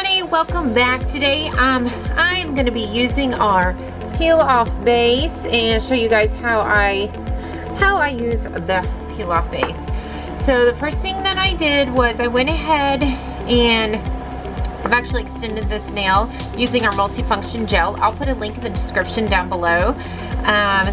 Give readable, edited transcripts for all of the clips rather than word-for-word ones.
everybody, welcome back. Today I'm going to be using our peel off base and show you guys how I use the peel off base. So the first thing that I did was I went ahead and I've actually extended this nail using our Multifunction gel. I'll put a link in the description down below,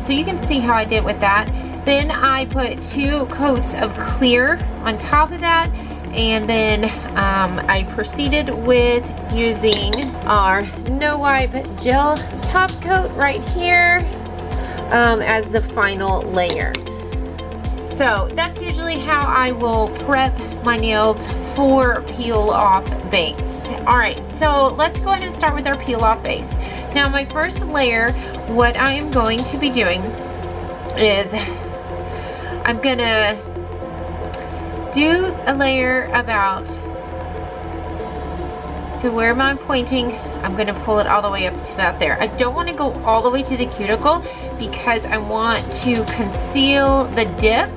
so you can see how I did with that. Then I put 2 coats of clear on top of that, and then I proceeded with using our no wipe gel top coat right here as the final layer. So that's usually how I will prep my nails for peel off base. Alright, so let's go ahead and start with our peel off base. Now my first layer, what I am going to be doing is I'm gonna do a layer about, so where am I pointing? I'm gonna pull it all the way up to about there. I don't want to go all the way to the cuticle because I want to conceal the dip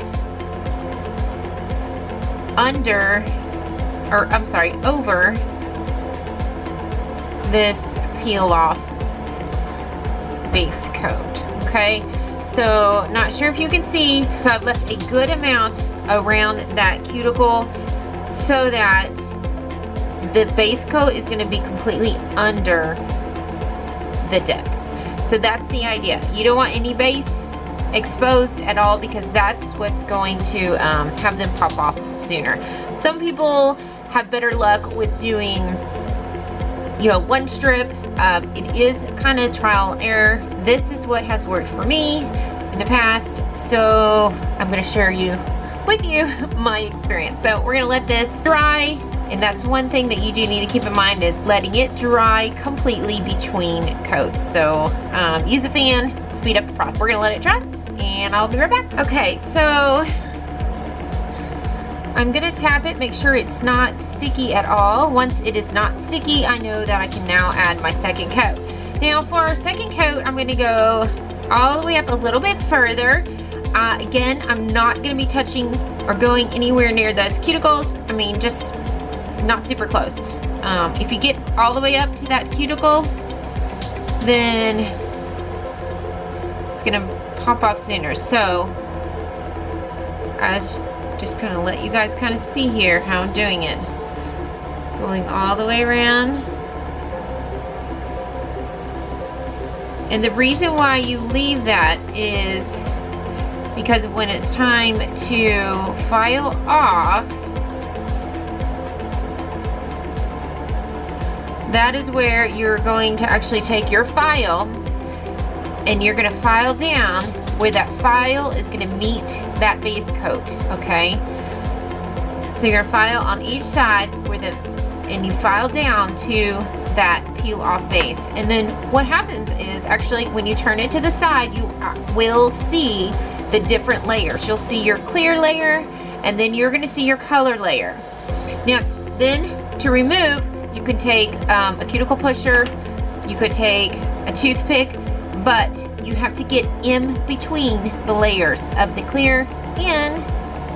under, or I'm sorry, over this peel off base coat. Okay, so not sure if you can see, so I've left a good amount around that cuticle so that the base coat is going to be completely under the dip. So that's the idea. You don't want any base exposed at all because that's what's going to have them pop off sooner. Some people have better luck with doing, you know, one strip. It is kind of trial and error. This is what has worked for me in the past, so I'm going to share with you my experience. So we're going to let this dry, and that's one thing that you do need to keep in mind is letting it dry completely between coats. So use a fan, speed up the process. We're going to let it dry, and I'll be right back. Okay, so I'm gonna tap it, make sure it's not sticky at all. Once it is not sticky, I know that I can now add my second coat. Now for our second coat, I'm gonna go all the way up a little bit further. Again, I'm not gonna be touching or going anywhere near those cuticles. I mean, just not super close. If you get all the way up to that cuticle, then it's gonna pop off sooner. So, just kind of let you guys kind of see here how I'm doing it. Going all the way around. And the reason why you leave that is because when it's time to file off, that is where you're going to actually take your file and you're going to file down where that file is going to meet that base coat, okay? So you're going to file on each side and you file down to that peel off base. And then what happens is actually when you turn it to the side, you will see the different layers. You'll see your clear layer, and then you're going to see your color layer. Now, then to remove, you can take a cuticle pusher, you could take a toothpick, but you have to get in between the layers of the clear and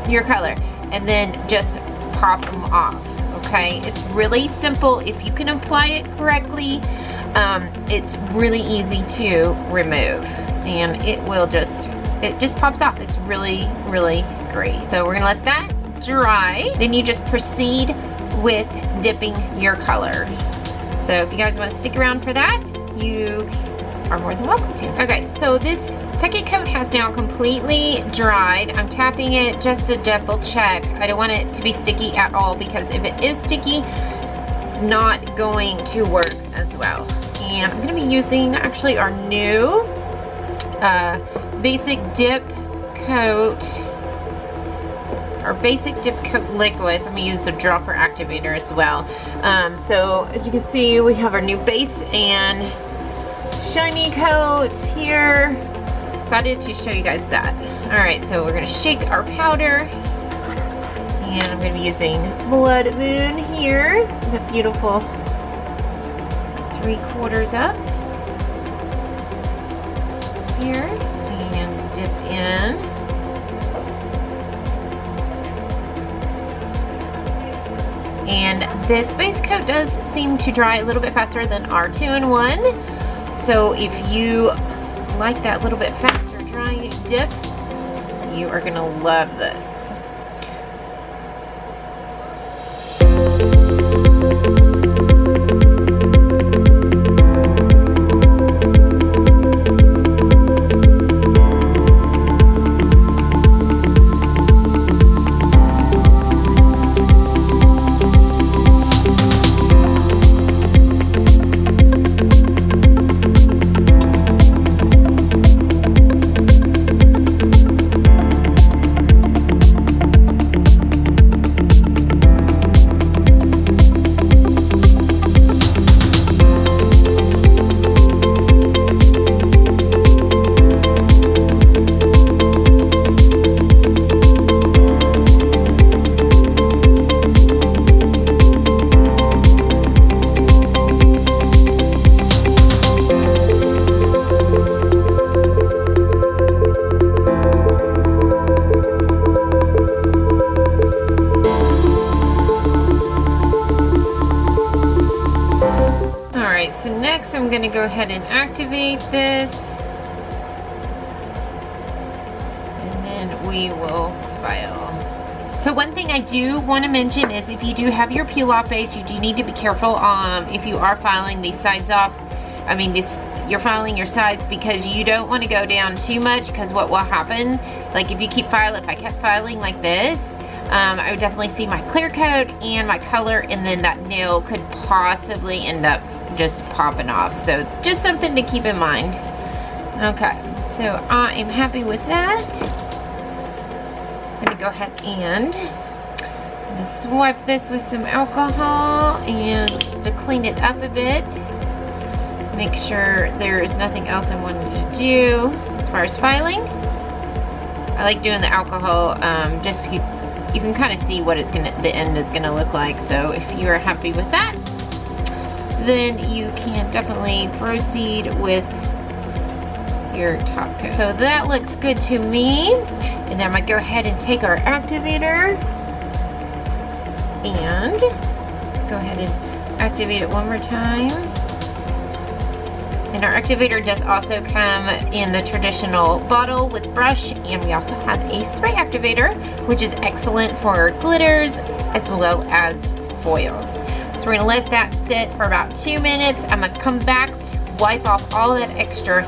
your color, and then just pop them off. Okay, it's really simple. If you can apply it correctly, it's really easy to remove, and it just pops off. It's really, really great. So we're gonna let that dry. Then you just proceed with dipping your color. So if you guys want to stick around for that, you are more than welcome to. Okay, so this second coat has now completely dried. I'm tapping it just to double check. I don't want it to be sticky at all because if it is sticky, it's not going to work as well. And I'm going to be using actually our new basic dip coat, our basic dip coat liquids. I'm going to use the dropper activator as well. So as you can see, we have our new base and shiny coat here. Excited to show you guys that. Alright, so we're going to shake our powder, and I'm going to be using Blood Moon here, the beautiful 3/4 up here, and dip in. And this base coat does seem to dry a little bit faster than our 2-in-1. So if you like that little bit faster drying dip, you are gonna love this. So next I'm going to go ahead and activate this, and then we will file. So one thing I do want to mention is if you do have your peel off base, you do need to be careful if you are filing these sides off. I mean, you're filing your sides because you don't want to go down too much, because what will happen, like if you keep filing, if I kept filing like this, I would definitely see my clear coat and my color, and then that nail could possibly end up just popping off. So just something to keep in mind. Okay, so I am happy with that. I'm gonna go ahead and I'm gonna swipe this with some alcohol and just to clean it up a bit. Make sure there is nothing else I wanted to do as far as filing. I like doing the alcohol, just you can kind of see what the end is gonna look like. So if you are happy with that, then you can definitely proceed with your top coat. So that looks good to me. And then I'm gonna go ahead and take our activator and let's go ahead and activate it one more time. And our activator does also come in the traditional bottle with brush, and we also have a spray activator, which is excellent for glitters as well as foils. So we're gonna let that sit for about 2 minutes. I'm gonna come back, wipe off all that extra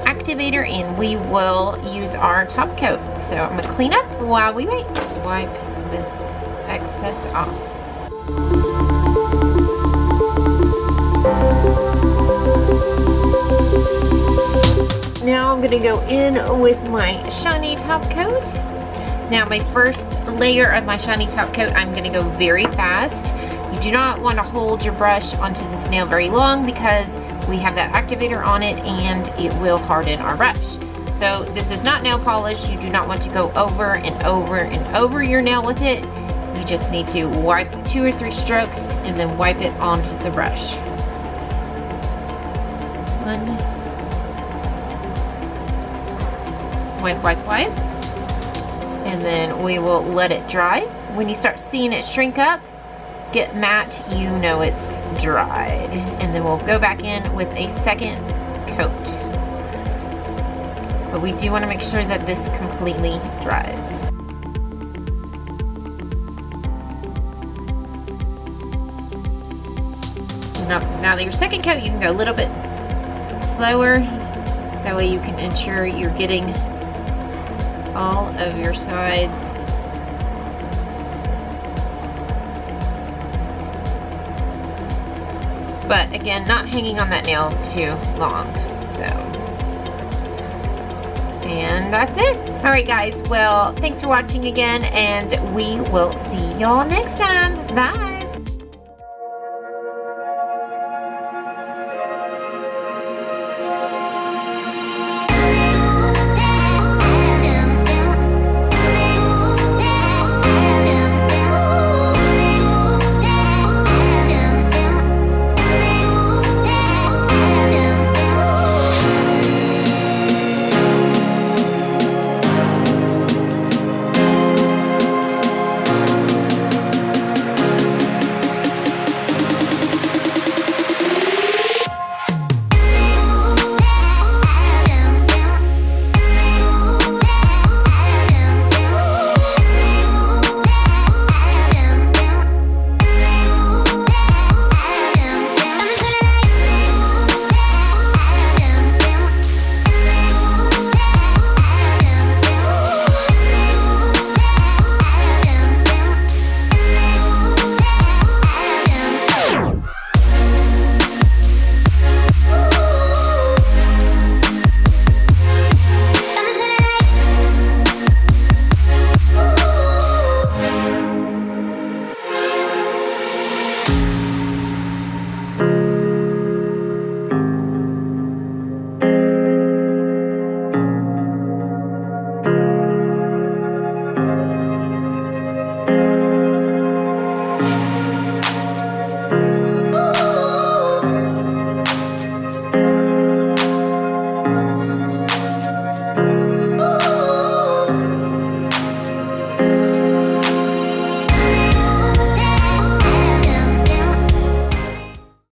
activator, and we will use our top coat. So I'm gonna clean up while we wait. Wipe this excess off. Now I'm gonna go in with my shiny top coat. Now my first layer of my shiny top coat, I'm gonna go very fast. You do not want to hold your brush onto this nail very long because we have that activator on it and it will harden our brush. So this is not nail polish. You do not want to go over and over and over your nail with it. You just need to wipe 2 or 3 strokes and then wipe it on the brush. 1. Wipe, wipe, wipe. And then we will let it dry. When you start seeing it shrink up, get matte, you know it's dried. And then we'll go back in with a second coat. But we do want to make sure that this completely dries. Now that your second coat, you can go a little bit slower. That way you can ensure you're getting all of your sides. But again, not hanging on that nail too long. So, and that's it. All right, guys. Well, thanks for watching again, and we will see y'all next time. Bye.